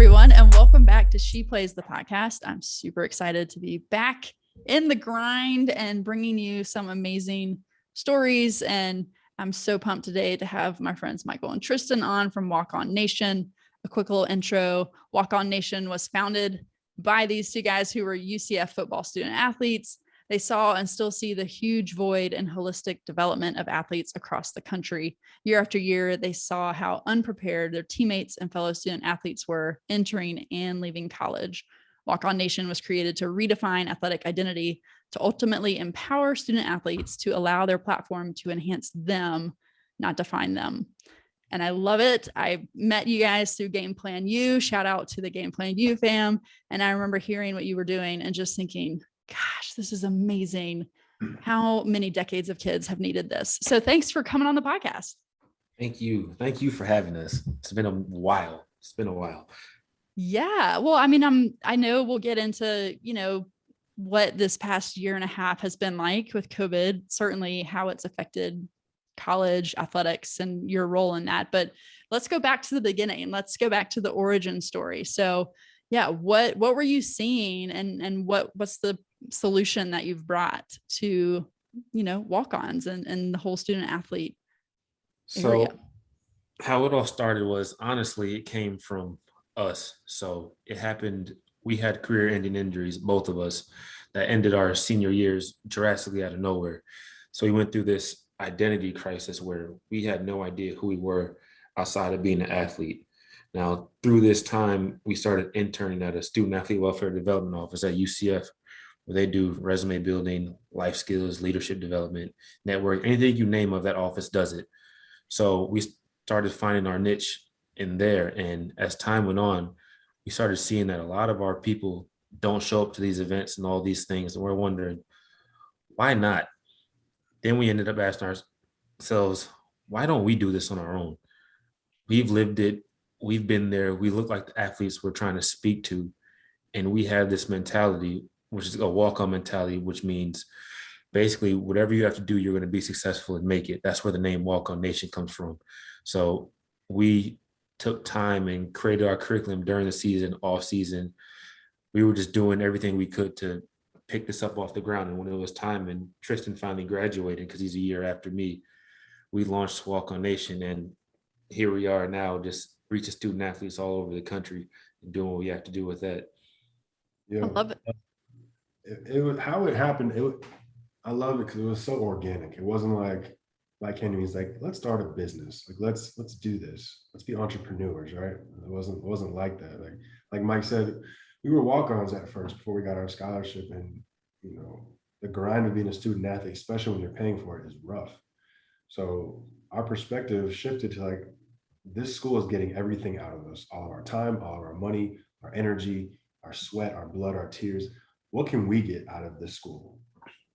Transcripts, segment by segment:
everyone, and welcome back to She Plays the Podcast. I'm super excited to be back in the grind and bringing you some amazing stories. And I'm so pumped today to have my friends Michael and Tristan on from WalkOn Nation. A quick little intro. WalkOn Nation was founded by these two guys who were UCF football student athletes. They saw and still see the huge void in holistic development of athletes across the country. Year after year, they saw how unprepared their teammates and fellow student athletes were entering and leaving college. WalkOn Nation was created to redefine athletic identity, to ultimately empower student athletes to allow their platform to enhance them, not define them. And I love it. I met you guys through Game Plan U. Shout out to the Game Plan U fam. And I remember hearing what you were doing and just thinking, gosh, this is amazing. How many decades of kids have needed this? So thanks for coming on the podcast. Thank you. Thank you for having us. It's been a while. Yeah. Well, I mean, I know we'll get into, what this past year and a half has been like with COVID, certainly how it's affected college athletics and your role in that. But let's go back to the beginning. Let's go back to the origin story. So yeah, what were you seeing and what's the solution that you've brought to, walk-ons and the whole student athlete area? So how it all started was, honestly, it came from us. So it happened. We had career-ending injuries, both of us, that ended our senior years drastically out of nowhere. So we went through this identity crisis where we had no idea who we were outside of being an athlete. Now, through this time, we started interning at a student athlete welfare development office at UCF, where they do resume building, life skills, leadership development, network, anything you name of, that office does it. So we started finding our niche in there. And as time went on, we started seeing that a lot of our people don't show up to these events and all these things. And we're wondering, why not? Then we ended up asking ourselves, why don't we do this on our own? We've lived it. We've been there. We look like the athletes we're trying to speak to. And we have this mentality, which is a walk-on mentality, which means basically whatever you have to do, you're going to be successful and make it. That's where the name WalkOn Nation comes from. So we took time and created our curriculum during the season, off season. We were just doing everything we could to pick this up off the ground. And when it was time and Tristan finally graduated, because he's a year after me, we launched WalkOn Nation. And here we are now, just reaching student athletes all over the country and doing what we have to do with that. Yeah, I love it. It was how it happened. I love it because it was so organic. It wasn't like Henry's like, let's start a business. Like let's do this. Let's be entrepreneurs, right? It wasn't like that. Like Mike said, we were walk-ons at first before we got our scholarship, and the grind of being a student athlete, especially when you're paying for it, is rough. So our perspective shifted to like, this school is getting everything out of us, all of our time, all of our money, our energy, our sweat, our blood, our tears. What can we get out of this school?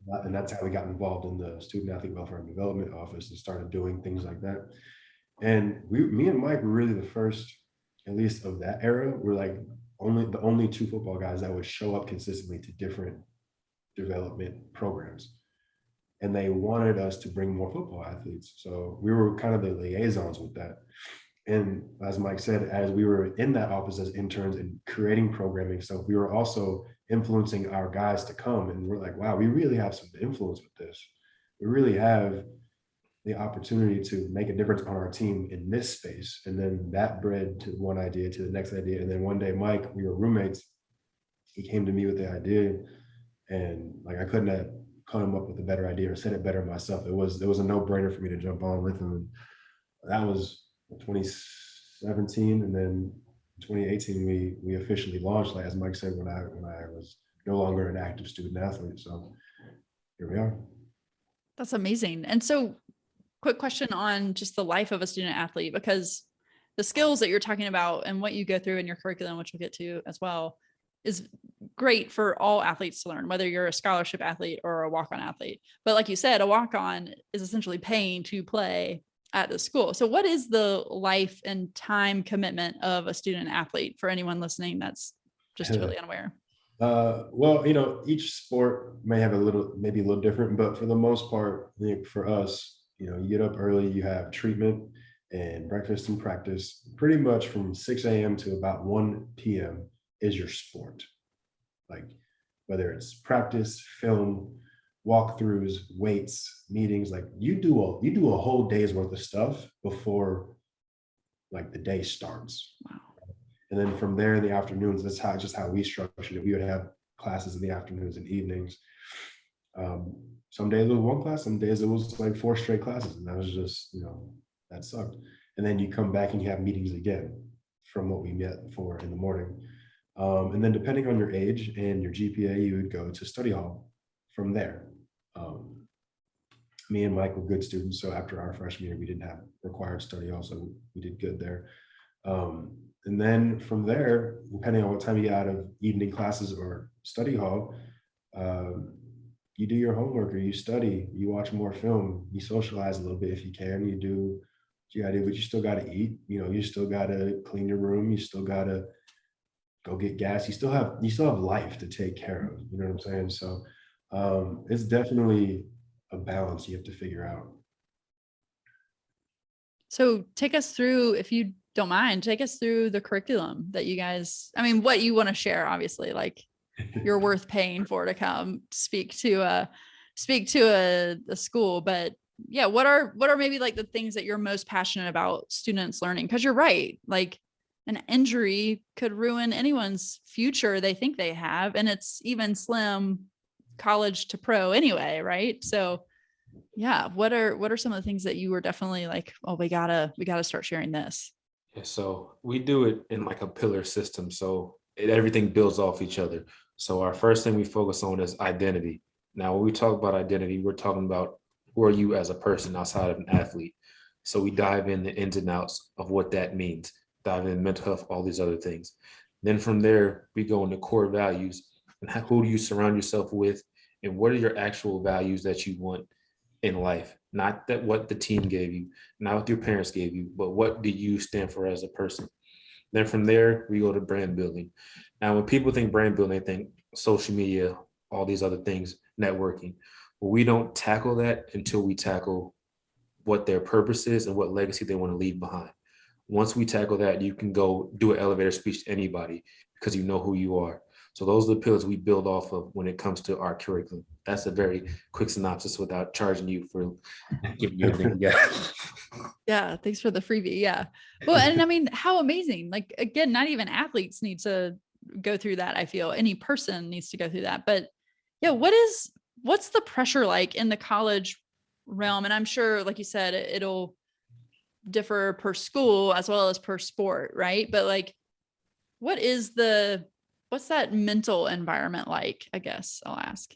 And that's how we got involved in the Student Athlete Welfare and Development Office and started doing things like that. And me and Mike were really the first, at least of that era, we're like the only two football guys that would show up consistently to different development programs. And they wanted us to bring more football athletes. So we were kind of the liaisons with that. And as Mike said, as we were in that office as interns and creating programming, so we were also influencing our guys to come. And we're like, wow, we really have some influence with this. We really have the opportunity to make a difference on our team in this space. And then that bred to one idea, to the next idea. And then one day, Mike, we were roommates. He came to me with the idea, and like, I couldn't have come up with a better idea or said it better myself. It was a no-brainer for me to jump on with him. And that was 2017, and then 2018 we officially launched, like as Mike said, when I was no longer an active student athlete. So here we are. That's amazing. And so quick question on just the life of a student athlete, because the skills that you're talking about and what you go through in your curriculum, which we'll get to as well, is great for all athletes to learn, whether you're a scholarship athlete or a walk-on athlete. But like you said, a walk-on is essentially paying to play at the school. So what is the life and time commitment of a student athlete for anyone listening that's just totally unaware? Well, each sport may have maybe a little different, but for the most part, I think for us, you get up early, you have treatment, and breakfast and practice. Pretty much from 6 a.m. to about 1 p.m. is your sport. Like whether it's practice, film, walkthroughs, weights, meetings, like you do a whole day's worth of stuff before like the day starts. Wow. And then from there in the afternoons, that's how we structured it. We would have classes in the afternoons and evenings. Some days it was one class, some days it was like 4 straight classes, and that was just, that sucked. And then you come back and you have meetings again from what we met for in the morning. And then depending on your age and your GPA, you would go to study hall from there. Me and Mike were good students, so after our freshman year, we didn't have required study hall, so we did good there. And then from there, depending on what time you get out of evening classes or study hall, you do your homework or you study, you watch more film, you socialize a little bit if you can, you do what you gotta do, but you still gotta eat, you still gotta clean your room, you still gotta go get gas, you still have life to take care of, you know what I'm saying? So it's definitely a balance you have to figure out. So take us through, if you don't mind, take us through the curriculum that you guys, what you want to share, obviously, like you're worth paying for to come speak to a school, but yeah, what are maybe like the things that you're most passionate about students learning? Because you're right, like an injury could ruin anyone's future they think they have, and it's even slim college to pro anyway, right? So yeah, what are some of the things that you were definitely like, oh, we gotta start sharing this? Yeah, so we do it in like a pillar system, so everything builds off each other. So our first thing we focus on is identity. Now, when we talk about identity, we're talking about who are you as a person outside of an athlete. So we dive in the ins and outs of what that means, dive in mental health, all these other things. Then from there, we go into core values and who do you surround yourself with, and what are your actual values that you want in life? Not that what the team gave you, not what your parents gave you, but what do you stand for as a person? Then from there, we go to brand building. Now, when people think brand building, they think social media, all these other things, networking. But we don't tackle that until we tackle what their purpose is and what legacy they want to leave behind. Once we tackle that, you can go do an elevator speech to anybody because you know who you are. So those are the pillars we build off of when it comes to our curriculum. That's a very quick synopsis without charging you for giving you anything. Yeah. Yeah. Thanks for the freebie. Yeah. Well, and how amazing. Like, again, not even athletes need to go through that. I feel any person needs to go through that. But yeah, what's the pressure like in the college realm? And I'm sure, like you said, it'll differ per school as well as per sport, right? But like, what's that mental environment like? I guess I'll ask.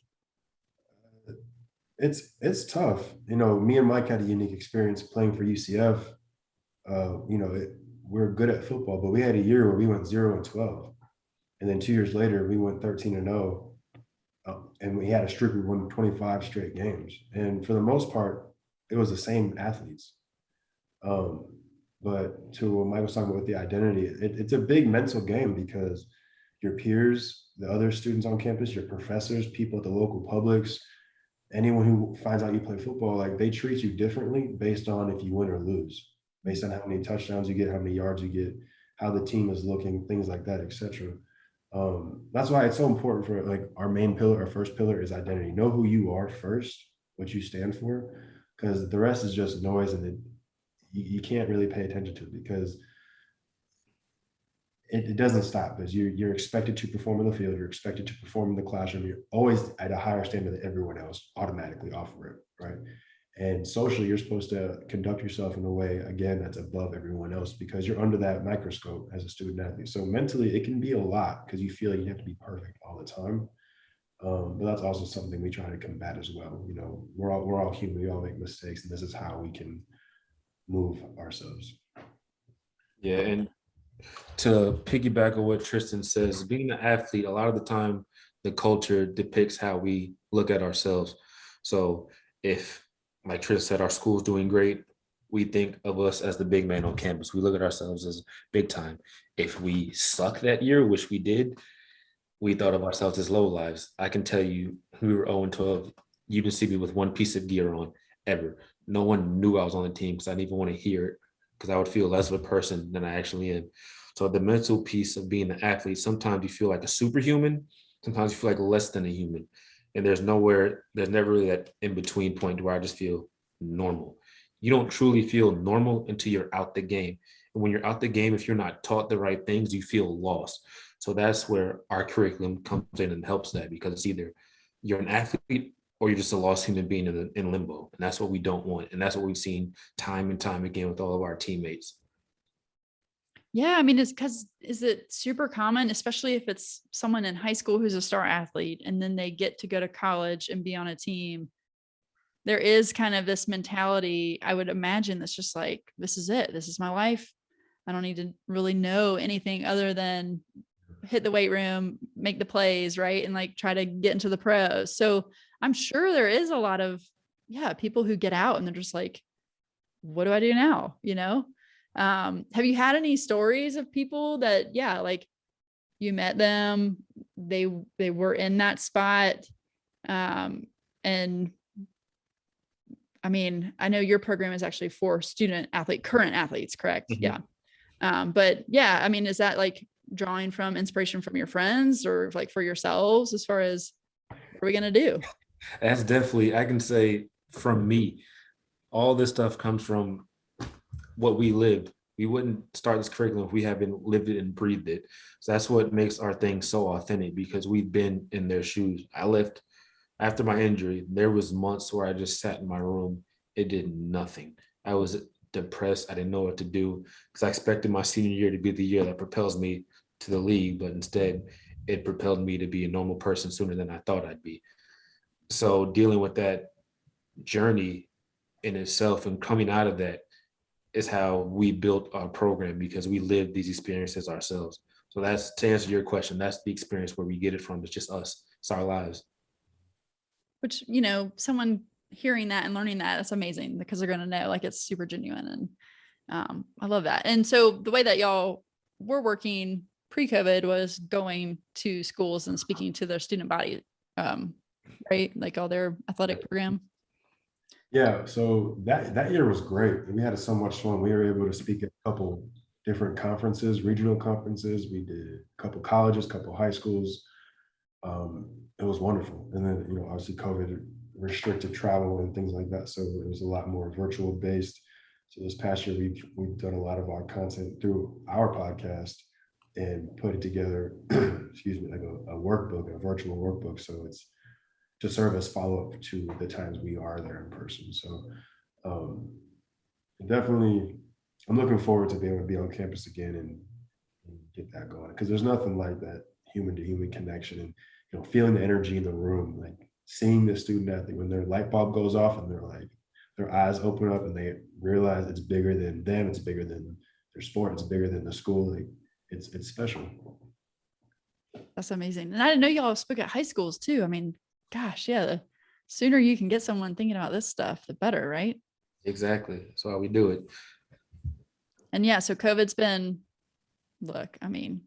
It's tough. Me and Mike had a unique experience playing for UCF. We're good at football, but we had a year where we went 0-12. And then 2 years later, we went 13-0. And we had a streak, we won 25 straight games. And for the most part, it was the same athletes. But to what Mike was talking about with the identity, it's a big mental game because your peers, the other students on campus, your professors, people at the local publics, anyone who finds out you play football, like they treat you differently based on if you win or lose, based on how many touchdowns you get, how many yards you get, how the team is looking, things like that, etc. That's why it's so important for like our main pillar, our first pillar is identity. Know who you are first, what you stand for, because the rest is just noise, and you can't really pay attention to it because it doesn't stop, because you're expected to perform in the field, you're expected to perform in the classroom, you're always at a higher standard than everyone else automatically off rip, right? And socially, you're supposed to conduct yourself in a way, again, that's above everyone else because you're under that microscope as a student athlete. So mentally, it can be a lot because you feel like you have to be perfect all the time. But that's also something we try to combat as well. We're all human, we all make mistakes, and this is how we can move ourselves. Yeah, and to piggyback on what Tristan says, being an athlete, a lot of the time, the culture depicts how we look at ourselves. So if, like Tristan said, our school's doing great, we think of us as the big man on campus. We look at ourselves as big time. If we suck that year, which we did, we thought of ourselves as low lives. I can tell you, we were 0-12. You didn't see me with one piece of gear on ever. No one knew I was on the team because I didn't even want to hear it because I would feel less of a person than I actually am. So the mental piece of being an athlete, sometimes you feel like a superhuman, sometimes you feel like less than a human. And there's never really that in between point where I just feel normal. You don't truly feel normal until you're out the game. And when you're out the game, if you're not taught the right things, you feel lost. So that's where our curriculum comes in and helps that, because it's either you're an athlete or you're just a lost human being in limbo. And that's what we don't want. And that's what we've seen time and time again with all of our teammates. Yeah, I mean, is it super common, especially if it's someone in high school who's a star athlete and then they get to go to college and be on a team? There is kind of this mentality, I would imagine, that's just like, this is it. This is my life. I don't need to really know anything other than hit the weight room, make the plays, right? And like try to get into the pros. So I'm sure there is a lot of, people who get out and they're just like, what do I do now? Have you had any stories of people that, like you met them, they were in that spot? And I mean, I know your program is actually for current athletes, correct? Mm-hmm. Yeah. But yeah, I mean, is that like drawing from inspiration from your friends or like for yourselves as far as what are we going to do? That's definitely, I can say from me, all this stuff comes from what we lived. We wouldn't start this curriculum if we haven't lived it and breathed it. So that's what makes our thing so authentic, because we've been in their shoes. I left after my injury. There was months where I just sat in my room. It did nothing. I was depressed. I didn't know what to do, because I expected my senior year to be the year that propels me to the league, but instead it propelled me to be a normal person sooner than I thought I'd be. So dealing with that journey in itself and coming out of that is how we built our program, because we lived these experiences ourselves. So that's, to answer your question, that's the experience where we get it from. It's just us. It's our lives. Which, someone hearing that and learning that's amazing, because they're going to know like it's super genuine. And I love that. And so the way that y'all were working pre-COVID was going to schools and speaking to their student body, right? Like all their athletic program. Yeah, so that year was great. We had so much fun. We were able to speak at a couple different conferences, regional conferences. We did a couple colleges, couple high schools. It was wonderful. And then, obviously COVID restricted travel and things like that. So it was a lot more virtual based. So this past year, we've done a lot of our content through our podcast and put it together, excuse me, like a workbook, a virtual workbook. So it's to serve as follow-up to the times we are there in person. So definitely, I'm looking forward to being able to be on campus again and get that going, because there's nothing like that human to human connection, and feeling the energy in the room, like seeing the student athlete when their light bulb goes off and they're like, their eyes open up and they realize it's bigger than them, it's bigger than their sport, it's bigger than the school. Like, it's special. That's amazing. And I didn't know y'all spoke at high schools too. I mean, gosh, yeah, the sooner you can get someone thinking about this stuff, the better, right? Exactly. That's why we do it. And yeah, so COVID's been, look, I mean,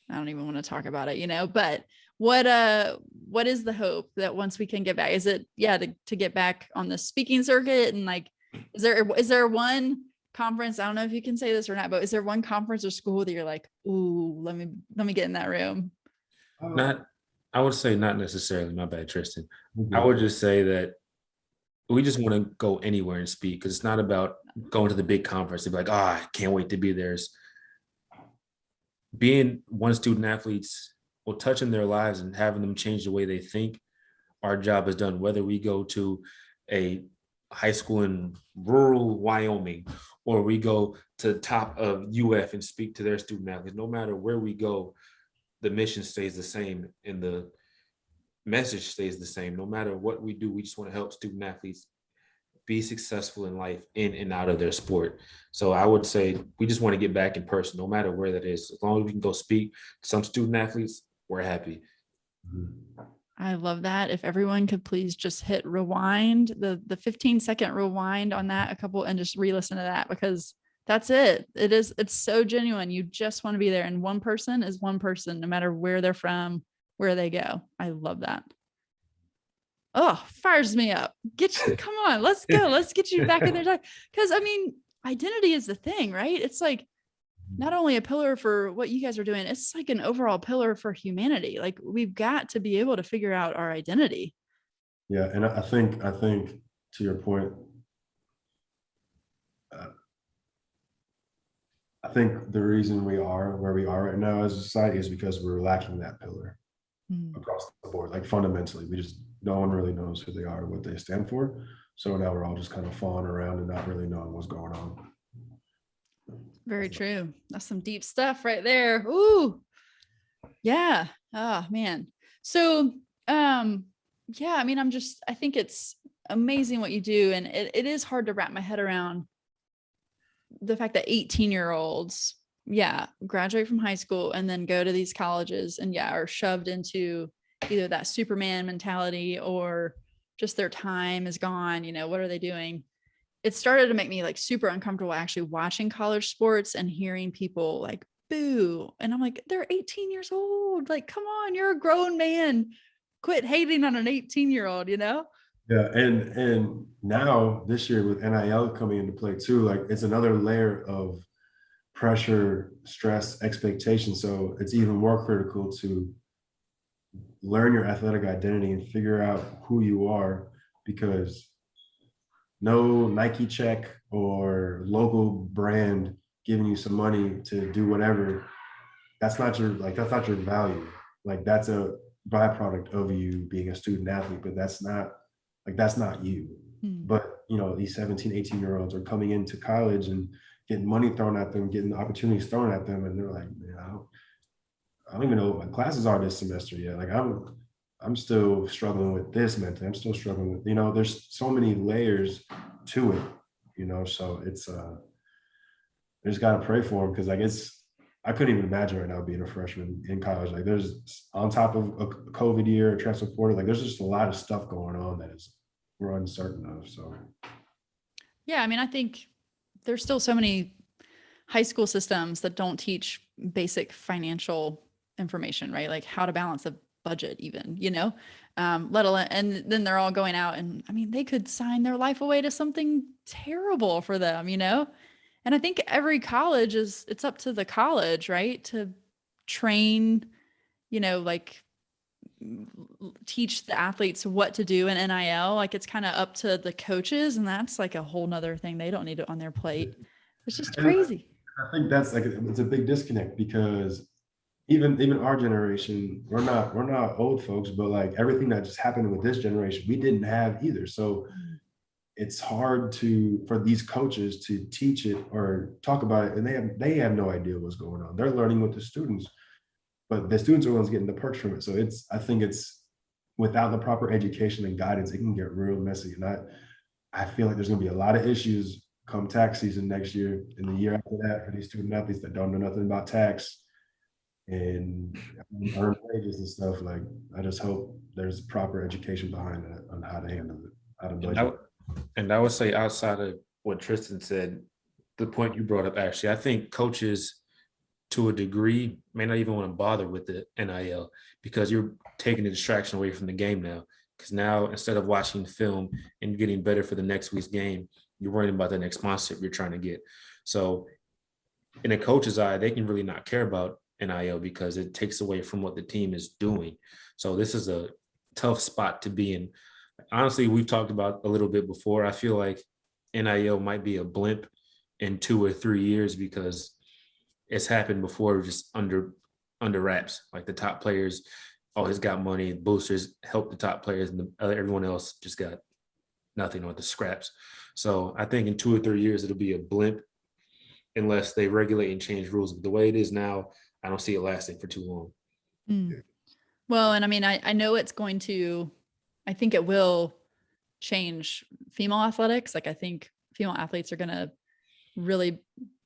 I don't even want to talk about it, but what is the hope that once we can get back? Is it, to get back on the speaking circuit? And like, is there one conference, I don't know if you can say this or not, but is there one conference or school that you're like, ooh, let me get in that room? I would say not necessarily. My bad, Tristan. Mm-hmm. I would just say that we just want to go anywhere and speak, because it's not about going to the big conference and be like, I can't wait to be there. It's being one student athletes, or touching their lives and having them change the way they think. Our job is done, whether we go to a high school in rural Wyoming, or we go to the top of UF and speak to their student athletes. No matter where we go, the mission stays the same and the message stays the same. No matter what we do, we just want to help student athletes be successful in life, in and out of their sport. So I would say we just want to get back in person, no matter where that is. As long as we can go speak to some student athletes, we're happy. I love that. If everyone could please just hit rewind, the 15-second rewind on that and just re-listen to that, because that's it. It's so genuine. You just want to be there. And one person is one person, no matter where they're from, where they go. I love that. Oh, fires me up. Come on, let's go. Let's get you back in there. Because I mean, identity is the thing, right? It's like not only a pillar for what you guys are doing, it's like an overall pillar for humanity. Like we've got to be able to figure out our identity. Yeah, and I think to your point, uh, I think the reason we are where we are right now as a society is because we're lacking that pillar across the board. Like fundamentally, we just no one really knows who they are, what they stand for. So now we're all just kind of falling around and not really knowing what's going on. Very true. That's some deep stuff right there. Ooh, yeah. Oh man. So, yeah, I mean, I think it's amazing what you do. And it is hard to wrap my head around the fact that 18-year-olds, graduate from high school and then go to these colleges and are shoved into either that Superman mentality or just their time is gone. What are they doing? It started to make me like super uncomfortable actually watching college sports and hearing people like boo. And I'm like, they're 18 years old. Like, come on, you're a grown man. Quit hating on an 18-year-old, Yeah, and now this year with NIL coming into play too, like it's another layer of pressure, stress, expectation. So it's even more critical to learn your athletic identity and figure out who you are, because no Nike check or local brand giving you some money to do whatever, that's not your value. Like that's a byproduct of you being a student athlete, but that's not you. But these 17, 18-year-olds are coming into college and getting money thrown at them, getting opportunities thrown at them, and they're like, man, I don't even know what my classes are this semester yet. Like I'm still struggling with this mentally. I'm still struggling with, there's so many layers to it, so it's I just gotta pray for them, because I couldn't even imagine right now being a freshman in college. Like there's on top of a COVID year, transfer portal, like there's just a lot of stuff going on that we're uncertain of. So yeah, I mean, I think there's still so many high school systems that don't teach basic financial information, right? Like how to balance a budget even, let alone, and then they're all going out and I mean, they could sign their life away to something terrible for them, And I think every college it's up to the college, right? To train, like teach the athletes what to do in NIL. Like it's kind of up to the coaches, and that's like a whole nother thing. They don't need it on their plate. It's just crazy. I think that's it's a big disconnect, because even our generation, we're not old folks, but like everything that just happened with this generation, we didn't have either. So it's hard for these coaches to teach it or talk about it, and they have no idea what's going on. They're learning with the students, but the students are the ones getting the perks from it. So I think it's without the proper education and guidance, it can get real messy. And I feel like there's going to be a lot of issues come tax season next year and the year after that for these student athletes that don't know nothing about tax and earn wages and stuff. Like I just hope there's proper education behind that on how to handle it, how to budget. And I would say, outside of what Tristan said, the point you brought up, actually, I think coaches to a degree may not even want to bother with the NIL, because you're taking the distraction away from the game now. Because now, instead of watching film and getting better for the next week's game, you're worrying about the next sponsorship you're trying to get. So in a coach's eye, they can really not care about NIL because it takes away from what the team is doing. So this is a tough spot to be in. Honestly, we've talked about a little bit before. I feel like NIL might be a blimp in 2 or 3 years, because it's happened before, just under wraps. Like the top players always got money, boosters help the top players, and everyone else just got nothing or the scraps. So I think in 2 or 3 years, it'll be a blimp unless they regulate and change rules. But the way it is now, I don't see it lasting for too long. Well, and I mean, I know it's going to, I think it will change female athletics. Like I think female athletes are going to really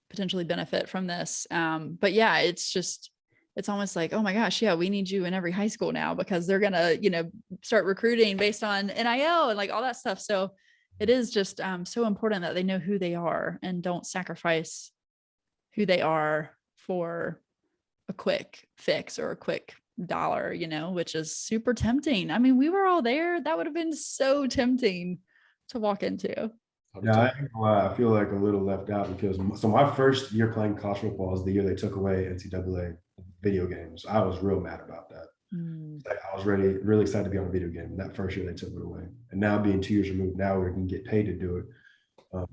potentially benefit from this. But yeah, it's almost like, oh my gosh, yeah, we need you in every high school now, because they're going to, start recruiting based on NIL and like all that stuff. So it is just so important that they know who they are and don't sacrifice who they are for a quick fix or a quick dollar, which is super tempting. I mean, we were all there. That would have been so tempting to walk into. Yeah, I ain't gonna lie, I feel like a little left out because so my first year playing college football was the year they took away NCAA video games. I was real mad about that. Mm, Like I was really excited to be on a video game. That first year they took it away, and now being 2 years removed, now we can get paid to do it. Um,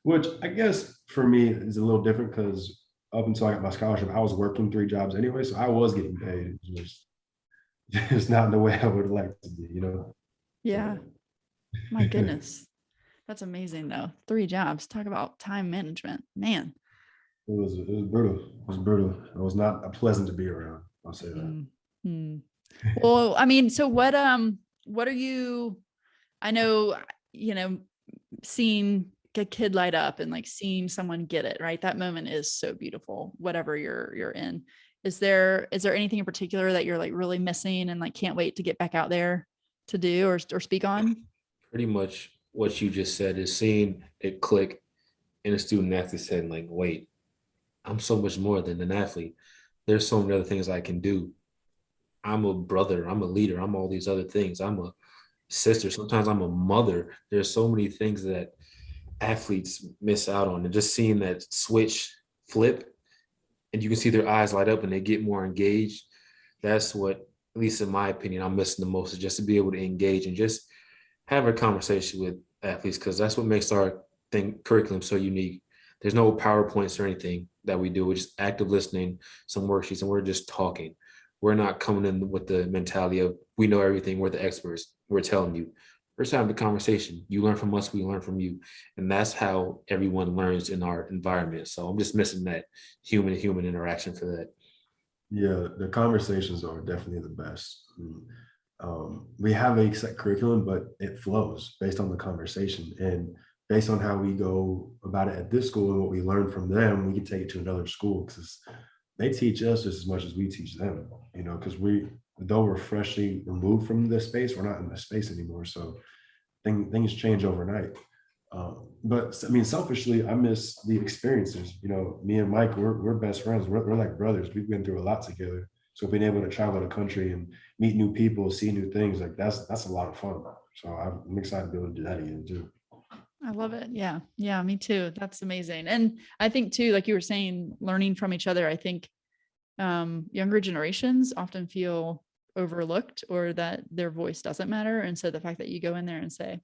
which I guess for me is a little different because up until I got my scholarship, I was working 3 jobs anyway, so I was getting paid. It was just not in the way I would like to be, you know. yeah. My goodness. That's amazing though. 3 jobs. Talk about time management. Man. It was brutal. It was brutal. It was not pleasant to be around. I'll say that. Mm. Well, I mean, so what are you, I know, seeing a kid light up and like seeing someone get it, right? That moment is so beautiful, whatever you're in. Is there anything in particular that you're like really missing and like can't wait to get back out there to do or speak on? Pretty much what you just said is seeing it click in a student athlete saying like, wait, I'm so much more than an athlete. There's so many other things I can do. I'm a brother, I'm a leader, I'm all these other things. I'm a sister. Sometimes I'm a mother. There's so many things that athletes miss out on. And just seeing that switch flip and you can see their eyes light up and they get more engaged. That's what, at least in my opinion, I'm missing the most, is just to be able to engage and just have a conversation with athletes, because that's what makes our curriculum so unique. There's no PowerPoints or anything that we do. We're just active listening, some worksheets, and we're just talking. We're not coming in with the mentality of we know everything, we're the experts. We're telling you. We're just having the conversation. You learn from us, we learn from you. And that's how everyone learns in our environment. So I'm just missing that human interaction for that. Yeah, the conversations are definitely the best. We have a set curriculum, but it flows based on the conversation and based on how we go about it at this school and what we learn from them. We can take it to another school because they teach us just as much as we teach them. You know, because though we're freshly removed from this space, we're not in this space anymore. So things change overnight. But I mean, selfishly, I miss the experiences. You know, me and Mike, we're best friends. We're like brothers. We've been through a lot together. So being able to travel the country and meet new people, see new things, like that's a lot of fun. So I'm excited to be able to do that again too. I love it. Yeah. Yeah, me too. That's amazing. And I think too, like you were saying, learning from each other, I think younger generations often feel overlooked or that their voice doesn't matter. And so the fact that you go in there and say,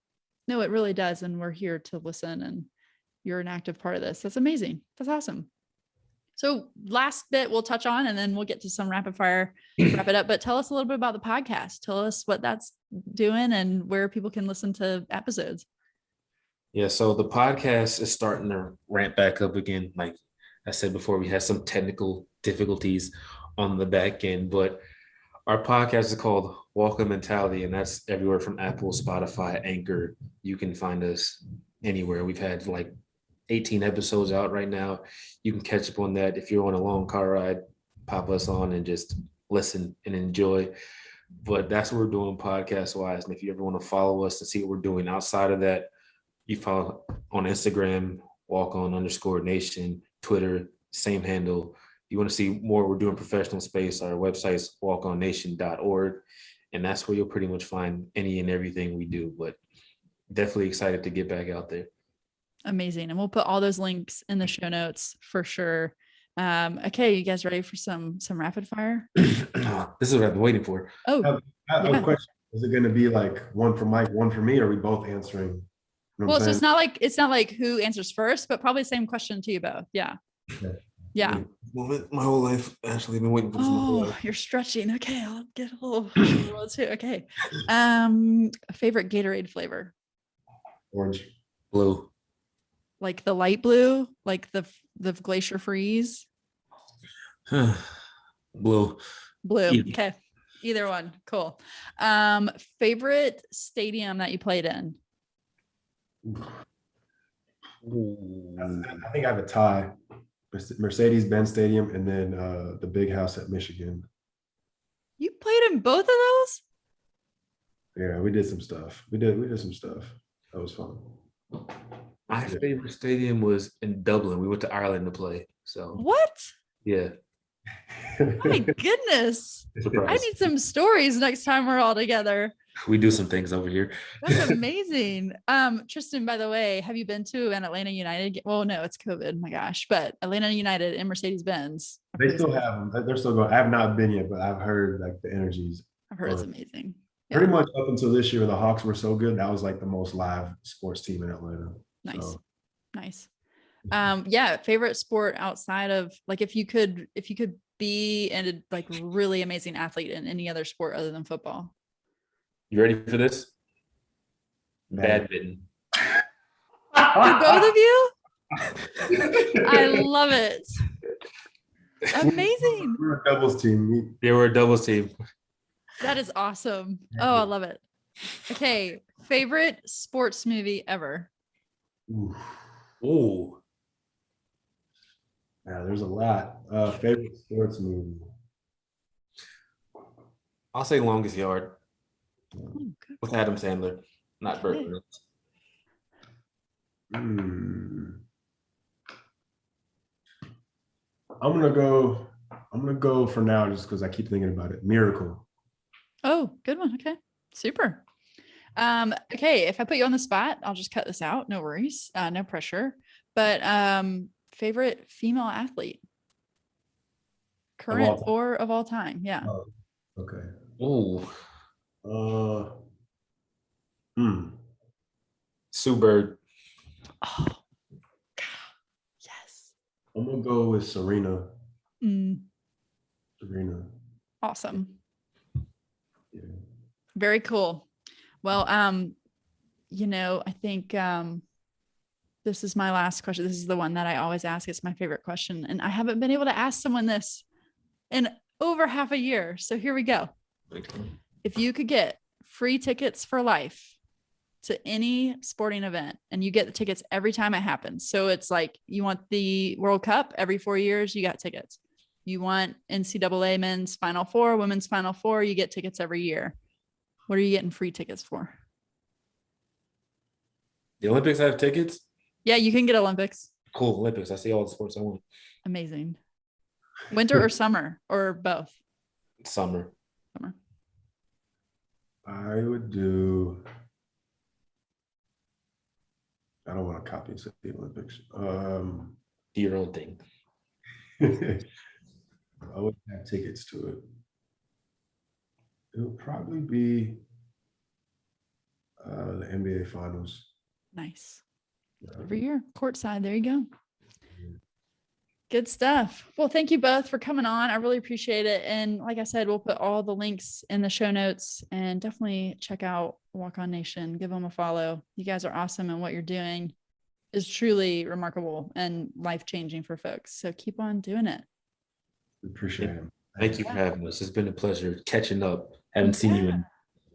no, it really does. And we're here to listen and you're an active part of this. That's amazing. That's awesome. So last bit we'll touch on, and then we'll get to some rapid fire, wrap it up, but tell us a little bit about the podcast. Tell us what that's doing and where people can listen to episodes. Yeah, so the podcast is starting to ramp back up again. Like I said before, we had some technical difficulties on the back end, but our podcast is called WalkOn Mentality, and that's everywhere from Apple, Spotify, Anchor. You can find us anywhere. We've had like 18 episodes out right now. You can catch up on that. If you're on a long car ride, pop us on and just listen and enjoy. But that's what we're doing podcast wise. And if you ever want to follow us and see what we're doing outside of that, you follow on Instagram, WalkOn_Nation, Twitter, same handle. You want to see more, we're doing professional space. Our website's walkonnation.org. And that's where you'll pretty much find any and everything we do. But definitely excited to get back out there. Amazing. And we'll put all those links in the show notes for sure. Okay, you guys ready for some rapid fire? This is what I've been waiting for. Oh, I have a question. Is it going to be like one for Mike, one for me, or are we both answering? You know well, so it's not like who answers first, but probably the same question to you both. Yeah. Okay. Yeah. My whole life, actually, I've been waiting for this. Oh, you're stretching. Okay, I'll get a little too. Okay. Favorite Gatorade flavor? Orange. Blue. Like the light blue, like the Glacier Freeze. Blue. Okay. Either one. Cool. Favorite stadium that you played in? I think I have a tie. Mercedes-Benz Stadium and then the Big House at Michigan. You played in both of those? Yeah, we did some stuff. We did some stuff. That was fun. My favorite stadium was in Dublin. We went to Ireland to play. So what? Yeah. Oh my goodness. Surprise. I need some stories next time we're all together. We do some things over here. That's amazing. Tristan, by the way, have you been to an Atlanta United? Well, no, it's COVID. My gosh, but Atlanta United and Mercedes-Benz. They still have them. They're still going. I have not been yet, but I've heard like the energies. I've heard it's amazing. Pretty much up until this year, the Hawks were so good. That was like the most live sports team in Atlanta. Nice. So. Nice. Yeah. Favorite sport outside of like, if you could be a like really amazing athlete in any other sport other than football. You ready for this? Badminton. For both of you? I love it. Amazing. We're a doubles team. Yeah, we're a doubles team. That is awesome. Oh, I love it. Okay. Favorite sports movie ever? Ooh. Yeah, there's a lot. Favorite sports movie? I'll say Longest Yard. Oh, with Adam Sandler, not Burt Reynolds. I'm gonna go for now just because I keep thinking about it. Miracle. Oh, good one. Okay. Super. Okay. If I put you on the spot, I'll just cut this out. No worries. No pressure. But favorite female athlete? Current or of all time? Yeah. Oh, okay. Oh. Sue Bird. Oh, God. Yes. I'm gonna go with Serena. Serena. Awesome. Yeah. Very cool. Well, I think this is my last question. This is the one that I always ask. It's my favorite question. And I haven't been able to ask someone this in over half a year. So here we go. If you could get free tickets for life to any sporting event and you get the tickets every time it happens. So it's like you want the World Cup every 4 years, you got tickets. You want NCAA men's Final Four, women's Final Four, you get tickets every year. What are you getting free tickets for? The Olympics have tickets? Yeah, you can get Olympics. Cool, Olympics. I see all the sports I want. Amazing. Winter or summer or both? Summer. I would do. I don't want to copy the Olympics. Do your own thing. I would have tickets to it. It would probably be the NBA Finals. Nice. Every year, courtside. There you go. Good stuff. Well, thank you both for coming on. I really appreciate it. And like I said, we'll put all the links in the show notes and definitely check out WalkOn Nation. Give them a follow. You guys are awesome. And what you're doing is truly remarkable and life-changing for folks. So keep on doing it. Appreciate it. Thank you for having us. It's been a pleasure catching up. Haven't seen you in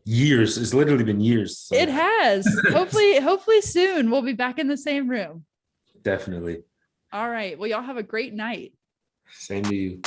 years. It's literally been years. So. It has. Hopefully soon we'll be back in the same room. Definitely. All right. Well, y'all have a great night. Same to you.